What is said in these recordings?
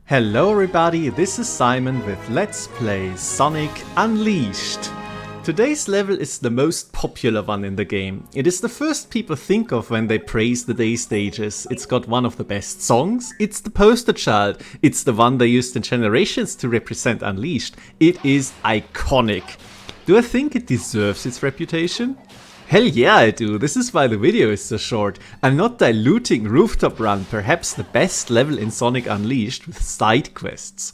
Hello everybody, this is Simon with Let's Play Sonic Unleashed. Today's level is the most popular one in the game. It is the first people think of when they praise the day stages. It's got one of the best songs, it's the poster child, it's the one they used in Generations to represent Unleashed. It is iconic. Do I think it deserves its reputation? Hell yeah I do, this is why the video is so short. I'm not diluting Rooftop Run, perhaps the best level in Sonic Unleashed, with side quests.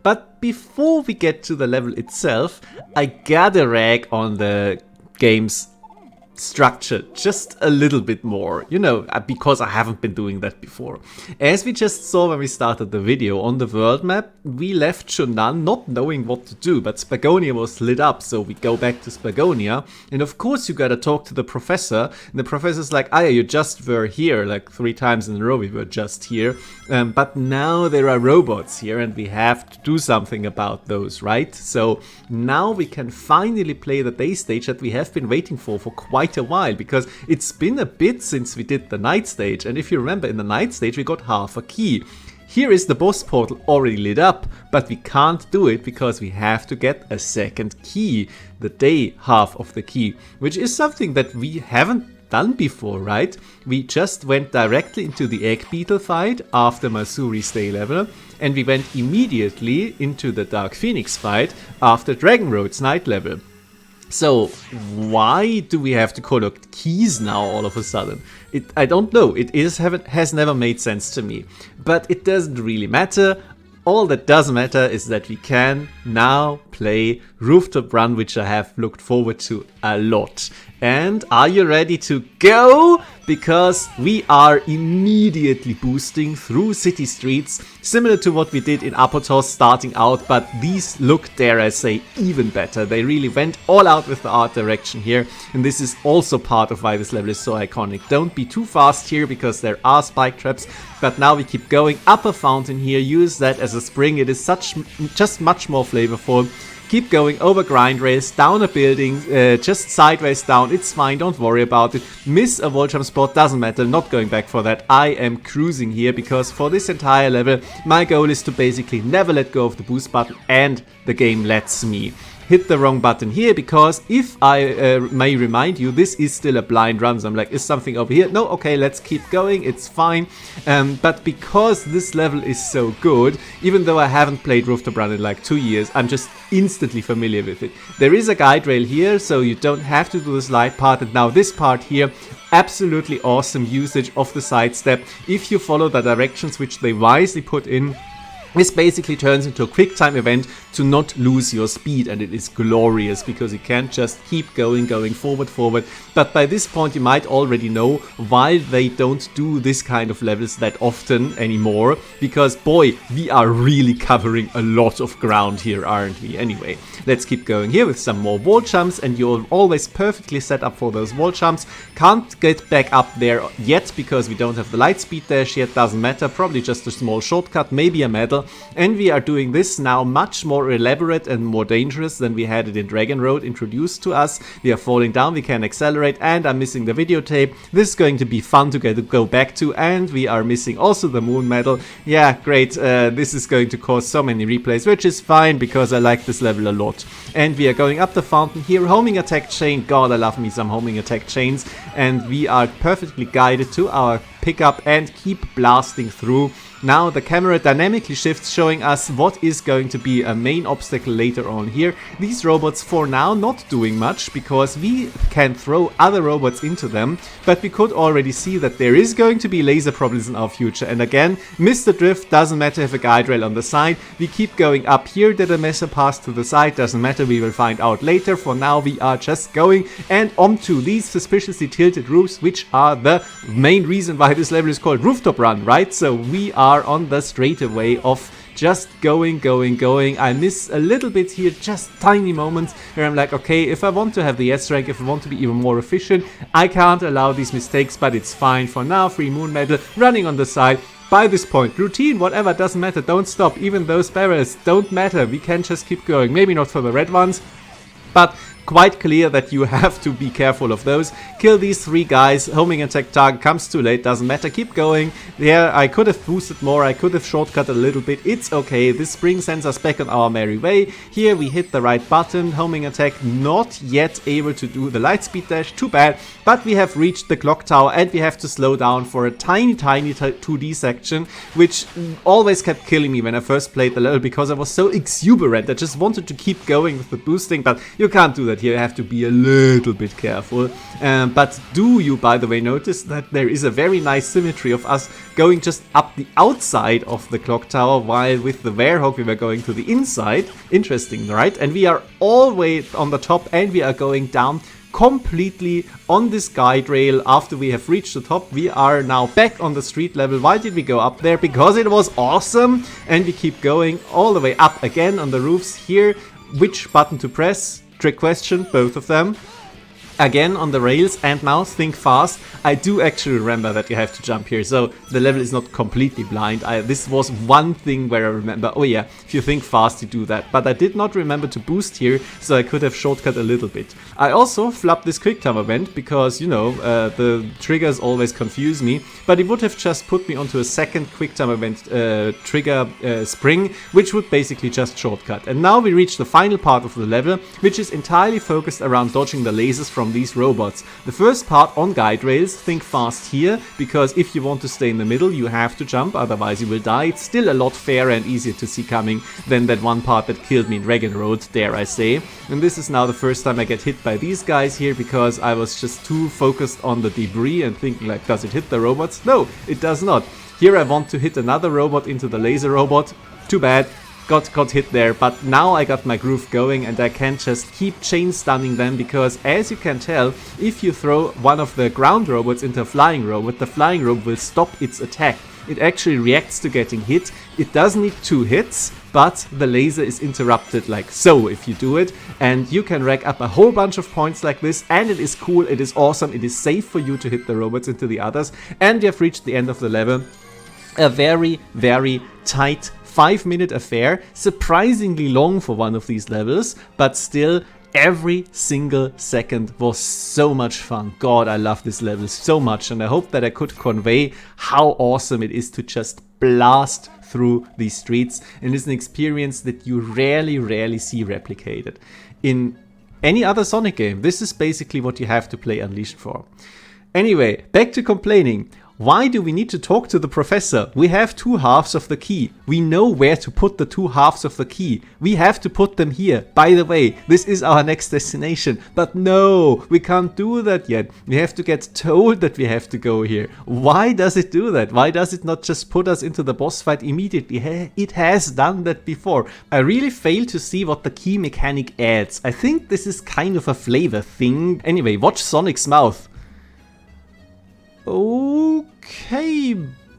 But before we get to the level itself, I gotta rag on the game's structure just a little bit more, you know, because I haven't been doing that before. As we just saw when we started the video, on the world map we left Shunan not knowing what to do, but Spagonia was lit up, so we go back to Spagonia, and of course you gotta talk to the professor, and the professor's like, "Ah, you just were here, like 3 times in a row we were just here, but now there are robots here and we have to do something about those, right? So now we can finally play the day stage that we have been waiting for quite a while, because it's been a bit since we did the night stage, and if you remember, in the night stage we got half a key. Here is the boss portal already lit up, but we can't do it because we have to get a second key, the day half of the key, which is something that we haven't done before, right? We just went directly into the egg beetle fight after Masuri's day level, and we went immediately into the Dark Phoenix fight after Dragon Road's night level. So why do we have to collect keys now all of a sudden? I don't know, has never made sense to me. But it doesn't really matter. All that does matter is that we can now play Rooftop Run, which I have looked forward to a lot. And are you ready to go? Because we are immediately boosting through city streets, similar to what we did in Apotos starting out, but these look, dare I say, even better. They really went all out with the art direction here, and this is also part of why this level is so iconic. Don't be too fast here because there are spike traps, but now we keep going up a fountain here, use that as a spring. It is just much more flavorful. Keep going over grind rails, down a building, just sideways down, it's fine, don't worry about it. Miss a wall jump spot, doesn't matter, not going back for that. I am cruising here because for this entire level, my goal is to basically never let go of the boost button, and the game lets me. Hit the wrong button here, because if I may remind you, this is still a blind run. So I'm like, is something over here? No, okay, let's keep going, it's fine. But because this level is so good, even though I haven't played Rooftop Run in like 2 years, I'm just instantly familiar with it. There is a guide rail here, so you don't have to do the slide part, and now this part here, absolutely awesome usage of the sidestep. If you follow the directions which they wisely put in, this basically turns into a quick time event to not lose your speed, and it is glorious because you can't just keep going forward. But by this point you might already know why they don't do this kind of levels that often anymore, because boy, we are really covering a lot of ground here, aren't we? Anyway, let's keep going here with some more wall jumps, and you're always perfectly set up for those wall jumps. Can't get back up there yet because we don't have the light speed dash yet, doesn't matter, probably just a small shortcut, maybe a medal. And we are doing this now much more elaborate and more dangerous than we had it in Dragon Road introduced to us. We are falling down, we can accelerate, and I'm missing the videotape. This is going to be fun to go back to, and we are missing also the moon medal. Yeah, great, this is going to cause so many replays, which is fine because I like this level a lot. And we are going up the fountain here, homing attack chain. God, I love me some homing attack chains. And we are perfectly guided to our pickup and keep blasting through. Now the camera dynamically shifts, showing us what is going to be a main obstacle later on here. These robots for now not doing much because we can throw other robots into them, but we could already see that there is going to be laser problems in our future. And again, miss the drift, doesn't matter if a guide rail on the side. We keep going up here, did a mess pass to the side, doesn't matter, we will find out later. For now we are just going and onto these suspiciously tilted roofs, which are the main reason why this level is called Rooftop Run, right? So we are on the straightaway of just going. I miss a little bit here, just tiny moments where I'm like, okay, if I want to have the S rank, if I want to be even more efficient, I can't allow these mistakes, but it's fine for now. Free moon medal, running on the side. By this point, routine, whatever, doesn't matter, don't stop. Even those barrels don't matter, we can just keep going. Maybe not for the red ones, but quite clear that you have to be careful of those. Kill these 3 guys, homing attack target comes too late, doesn't matter, keep going. Yeah, I could have boosted more, I could have shortcut a little bit, it's okay. This spring sends us back on our merry way. Here we hit the right button, homing attack, not yet able to do the light speed dash, too bad. But we have reached the clock tower and we have to slow down for a tiny 2D section, which always kept killing me when I first played the level because I was so exuberant. I just wanted to keep going with the boosting, but you can't do that here. You have to be a little bit careful. But do you, by the way, notice that there is a very nice symmetry of us going just up the outside of the clock tower, while with the Werehog we were going to the inside. Interesting, right? And we are all the way on the top and we are going down completely on this guide rail. After we have reached the top, we are now back on the street level. Why did we go up there? Because it was awesome, and we keep going all the way up again on the roofs here. Which button to press? Trick question, both of them. Again on the rails, and now think fast. I do actually remember that you have to jump here, so the level is not completely blind. This was one thing where I remember, oh yeah, if you think fast you do that. But I did not remember to boost here, so I could have shortcut a little bit. I also flubbed this quick time event because, you know, the triggers always confuse me, but it would have just put me onto a second quick time event trigger spring, which would basically just shortcut. And now we reach the final part of the level, which is entirely focused around dodging the lasers from these robots. The first part on guide rails, think fast here, because if you want to stay in the middle you have to jump, otherwise you will die. It's still a lot fairer and easier to see coming than that one part that killed me in Dragon Road, dare I say. And this is now the first time I get hit by these guys here, because I was just too focused on the debris and thinking like, does it hit the robots? No, it does not. Here I want to hit another robot into the laser robot. Too bad. Got hit there, but now I got my groove going and I can just keep chain stunning them, because as you can tell, if you throw one of the ground robots into a flying robot, the flying robot will stop its attack. It actually reacts to getting hit. It does need 2 hits, but the laser is interrupted like so if you do it, and you can rack up a whole bunch of points like this, and it is cool, it is awesome, it is safe for you to hit the robots into the others, and you have reached the end of the level. A very, very tight 5-minute affair, surprisingly long for one of these levels, but still every single second was so much fun. God, I love this level so much, and I hope that I could convey how awesome it is to just blast through these streets, and it's an experience that you rarely see replicated. In any other Sonic game, this is basically what you have to play Unleashed for. Anyway, back to complaining. Why do we need to talk to the professor? We have 2 halves of the key. We know where to put the 2 halves of the key. We have to put them here. By the way, this is our next destination. But no, we can't do that yet. We have to get told that we have to go here. Why does it do that? Why does it not just put us into the boss fight immediately? It has done that before. I really fail to see what the key mechanic adds. I think this is kind of a flavor thing. Anyway, watch Sonic's mouth. Okay,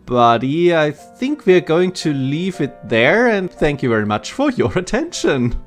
buddy, I think we're going to leave it there, and thank you very much for your attention.